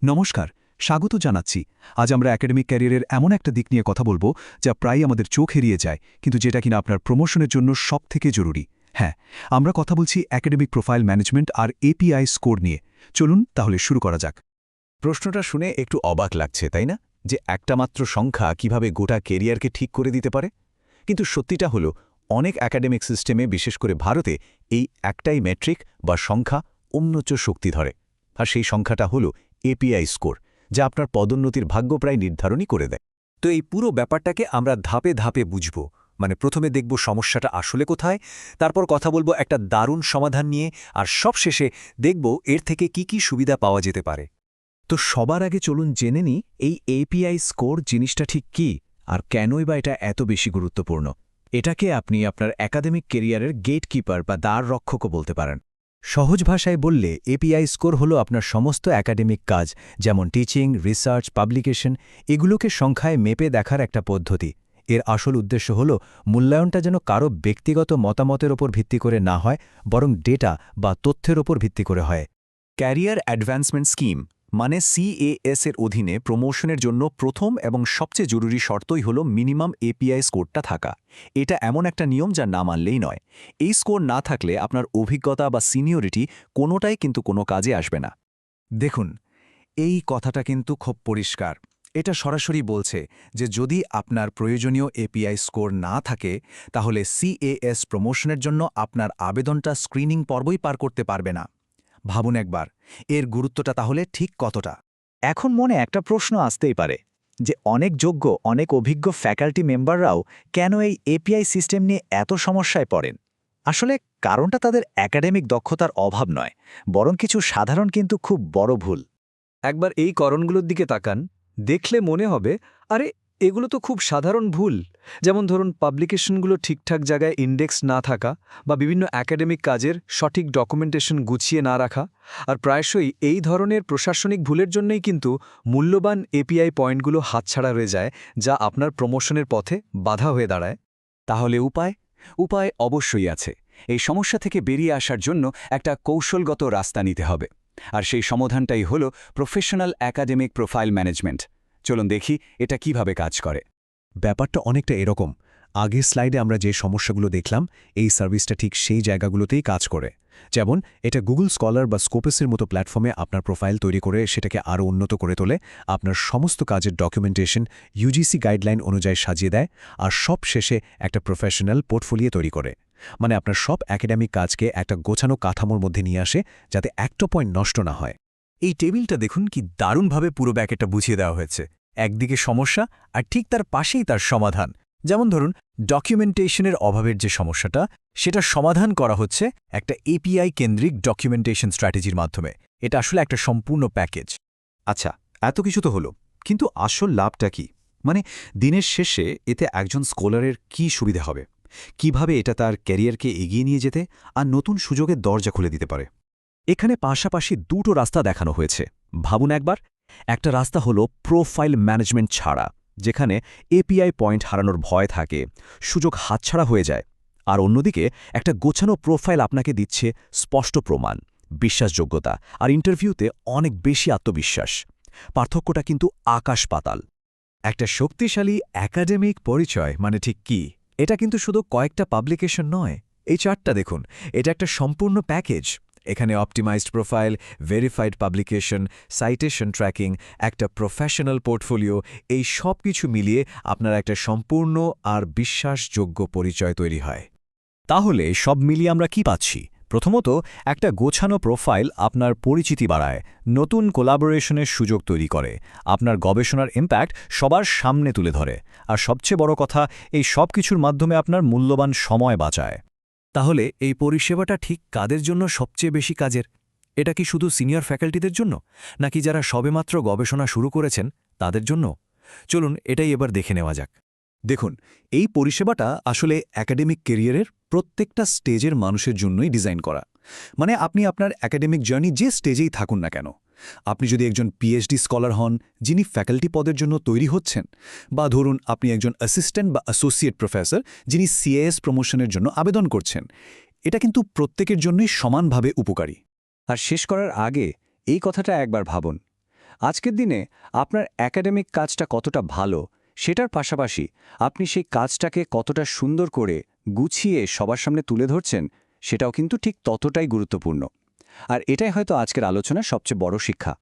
নমস্কার, স্বাগত জানাচ্ছি। আজ আমরা একাডেমিক ক্যারিয়ারের এমন একটা দিক নিয়ে কথা বলবো যা প্রায়ই আমাদের চোখ এড়িয়ে যায়, কিন্তু যেটা কিনা আপনার প্রমোশনের জন্য সবথেকে জরুরি। হ্যাঁ, আমরা কথা বলছি একাডেমিক প্রোফাইল ম্যানেজমেন্ট আর এপিআই স্কোর নিয়ে। চলুন তাহলে শুরু করা যাক। প্রশ্নটা শুনে একটু অবাক লাগছে, তাই না? যে একটা মাত্র সংখ্যা কিভাবে গোটা কেরিয়ারকে ঠিক করে দিতে পারে। কিন্তু সত্যিটা হলো, অনেক একাডেমিক সিস্টেমে, বিশেষ করে ভারতে, এই একটাই মেট্রিক বা সংখ্যা অন্যচ শক্তি ধরে। আর সেই সংখ্যাটা হলো এপিআই স্কোর, যা আপনার পদোন্নতির ভাগ্য প্রায় নির্ধারণই করে দেয়। তো এই পুরো ব্যাপারটাকে আমরা ধাপে ধাপে বুঝব। প্রথমে দেখব সমস্যাটা আসলে কোথায়, তারপর কথা বলবো একটা দারুণ সমাধান নিয়ে, আর সবশেষে দেখব এর থেকে কি কি সুবিধা পাওয়া যেতে পারে। তো সবার আগে চলুন জেনে নিই এই এপিআই স্কোর জিনিসটা ঠিক কী, আর কেনই বা এটা এত বেশি গুরুত্বপূর্ণ। এটাকে আপনি আপনার একাডেমিক কেরিয়ারের গেটকিপার বা দ্বার রক্ষকও বলতে পারেন। সহজ ভাষায় বললে এপিআই স্কোর হলো আপনার সমস্ত একাডেমিক কাজ, যেমন টিচিং, রিসার্চ, পাবলিকেশন, এগুলোকে সংখ্যায় মেপে দেখার একটা পদ্ধতি। এর আসল উদ্দেশ্য হল মূল্যায়নটা যেন কারো ব্যক্তিগত মতামতের ওপর ভিত্তি করে না হয়, বরং ডেটা বা তথ্যের ওপর ভিত্তি করে হয়। ক্যারিয়ার অ্যাডভান্সমেন্ট স্কিম CAS এর অধীনে প্রমোশনের জন্য প্রথম এবং সবচেয়ে জরুরি শর্তই হল মিনিমাম এপিআই স্কোরটা থাকা। এটা এমন একটা নিয়ম যা না মানলেই নয়। এই স্কোর না থাকলে আপনার অভিজ্ঞতা বা সিনিয়রিটি কোনোটাই কিন্তু কোনো কাজে আসবে না। দেখুন, এই কথাটা কিন্তু খুব পরিষ্কার। এটা সরাসরি বলছে যে যদি আপনার প্রয়োজনীয় এপিআই স্কোর না থাকে, তাহলে CAS প্রমোশনের জন্য আপনার আবেদনটা স্ক্রিনিং পর্বই পার করতে পারবে না। ভাবুন একবার, এর গুরুত্বটা তাহলে ঠিক কতটা। এখন মনে একটা প্রশ্ন আসতেই পারে যে অনেক যোগ্য, অনেক অভিজ্ঞ ফ্যাকাল্টি মেম্বাররাও কেন এই এপিআই সিস্টেম নিয়ে এত সমস্যায় পড়েন। আসলে কারণটা তাদের একাডেমিক দক্ষতার অভাব নয়, বরং কিছু সাধারণ কিন্তু খুব বড় ভুল। একবার এই করণগুলোর দিকে তাকান, দেখলে মনে হবে আরে এগুলো তো খুব সাধারণ ভুল। যেমন ধরুন, পাবলিকেশনগুলো ঠিকঠাক জায়গায় ইন্ডেক্স না থাকা, বা বিভিন্ন একাডেমিক কাজের সঠিক ডকুমেন্টেশন গুছিয়ে না রাখা। আর প্রায়শই এই ধরনের প্রশাসনিক ভুলের জন্যই কিন্তু মূল্যবান এপিআই পয়েন্টগুলো হাতছাড়া রয়ে যায়, যা আপনার প্রমোশনের পথে বাধা হয়ে দাঁড়ায়। তাহলে উপায় অবশ্যই আছে। এই সমস্যা থেকে বেরিয়ে আসার জন্য একটা কৌশলগত রাস্তা নিতে হবে। আর সেই সমাধানটাই হল প্রফেশনাল একাডেমিক প্রোফাইল ম্যানেজমেন্ট। চলুন দেখি এটা কিভাবে কাজ করে। ব্যাপারটা অনেকটা এরকম। আগের স্লাইডে আমরা যে সমস্যাগুলো দেখলাম, এই সার্ভিসটা ঠিক সেই জায়গাগুলোতেই কাজ করে। যেমন এটা গুগল স্কলার বা স্কোপাসের মতো প্ল্যাটফর্মে আপনার প্রোফাইল তৈরি করে সেটাকে আরও উন্নত করে তোলে, আপনার সমস্ত কাজের ডকুমেন্টেশন ইউজিসি গাইডলাইন অনুযায়ী সাজিয়ে দেয়, আর সব শেষে একটা প্রফেশনাল পোর্টফোলিও তৈরি করে। আপনার সব একাডেমিক কাজকে একটা গোছানো কাঠামোর মধ্যে নিয়ে আসে, যাতে একটা পয়েন্ট নষ্ট না হয়। এই টেবিলটা দেখুন কি দারুণভাবে পুরো ব্যাকেটটা বুঝিয়ে দেওয়া হয়েছে। একদিকে সমস্যা, আর ঠিক তার পাশেই তার সমাধান। যেমন ধরুন, ডকুমেন্টেশনের অভাবের যে সমস্যাটা, সেটা সমাধান করা হচ্ছে একটা এপিআই কেন্দ্রিক ডকুমেন্টেশন স্ট্র্যাটেজির মাধ্যমে। এটা আসলে একটা সম্পূর্ণ প্যাকেজ। আচ্ছা, এত কিছু তো হলো, কিন্তু আসল লাভটা কি? দিনের শেষে এতে একজন স্কলারের কি সুবিধা হবে? কিভাবে এটা তার ক্যারিয়ারকে এগিয়ে নিয়ে যেতে আর নতুন সুযোগের দরজা খুলে দিতে পারে? এখানে পাশাপাশি দুটো রাস্তা দেখানো হয়েছে। ভাবুন একবার, একটা রাস্তা হলো প্রোফাইল ম্যানেজমেন্ট ছাড়া, যেখানে এপিআই পয়েন্ট হারানোর ভয় থাকে, সুযোগ হাতছাড়া হয়ে যায়। আর অন্যদিকে একটা গোছানো প্রোফাইল আপনাকে দিচ্ছে স্পষ্ট প্রমাণ, বিশ্বাসযোগ্যতা, আর ইন্টারভিউতে অনেক বেশি আত্মবিশ্বাস। পার্থক্যটা কিন্তু আকাশ পাতাল। একটা শক্তিশালী একাডেমিক পরিচয় ঠিক কি? এটা কিন্তু শুধু কয়েকটা পাবলিকেশন নয়। এই চার্টটা দেখুন, এটা একটা সম্পূর্ণ প্যাকেজ। এখানে optimised profile, verified publication, citation tracking, একটা প্রফেশনাল পোর্টফোলিও, এই সব কিছু মিলিয়ে আপনার একটা সম্পূর্ণ আর বিশ্বাসযোগ্য পরিচয় তৈরি হয়। তাহলে সব মিলিয়ে আমরা কি পাচ্ছি? প্রথমত, একটা গোছানো প্রোফাইল আপনার পরিচিতি বাড়ায়, নতুন কোলাবোরেশনের সুযোগ তৈরি করে, আপনার গবেষণার ইম্প্যাক্ট সবার সামনে তুলে ধরে, আর সবচেয়ে বড় কথা, এই সব কিছুর মাধ্যমে আপনার মূল্যবান সময় বাঁচায়। তাহলে এই পরিষেবাটা ঠিক কাদের জন্য সবচেয়ে বেশি কাজের? এটা কি শুধু সিনিয়র ফ্যাকাল্টিদের জন্য, নাকি যারা সবেমাত্র গবেষণা শুরু করেছেন তাদের জন্য? চলুন এটাই এবার দেখে নেওয়া যাক। দেখুন, এই পরিষেবাটা আসলে একাডেমিক ক্যারিয়ারের প্রত্যেকটা স্টেজের মানুষের জন্যই ডিজাইন করা। আপনি আপনার একাডেমিক জার্নি যে স্টেজেই থাকুন না কেন, আপনি যদি একজন পিএইচডি স্কলার হন যিনি ফ্যাকাল্টি পদের জন্য তৈরি হচ্ছেন, বা ধরুন আপনি একজন অ্যাসিস্ট্যান্ট বা অ্যাসোসিয়েট প্রফেসর যিনি CAS প্রমোশনের জন্য আবেদন করছেন, এটা কিন্তু প্রত্যেকের জন্যই সমানভাবে উপকারী। আর শেষ করার আগে এই কথাটা একবার ভাবুন, আজকের দিনে আপনার একাডেমিক কাজটা কতটা ভালো সেটার পাশাপাশি আপনি সেই কাজটাকে কতটা সুন্দর করে গুছিয়ে সবার সামনে তুলে ধরছেন সেটাও কিন্তু ঠিক ততটাই গুরুত্বপূর্ণ। আর এটাই হয়তো আজকের আলোচনার সবচেয়ে বড় শিক্ষা।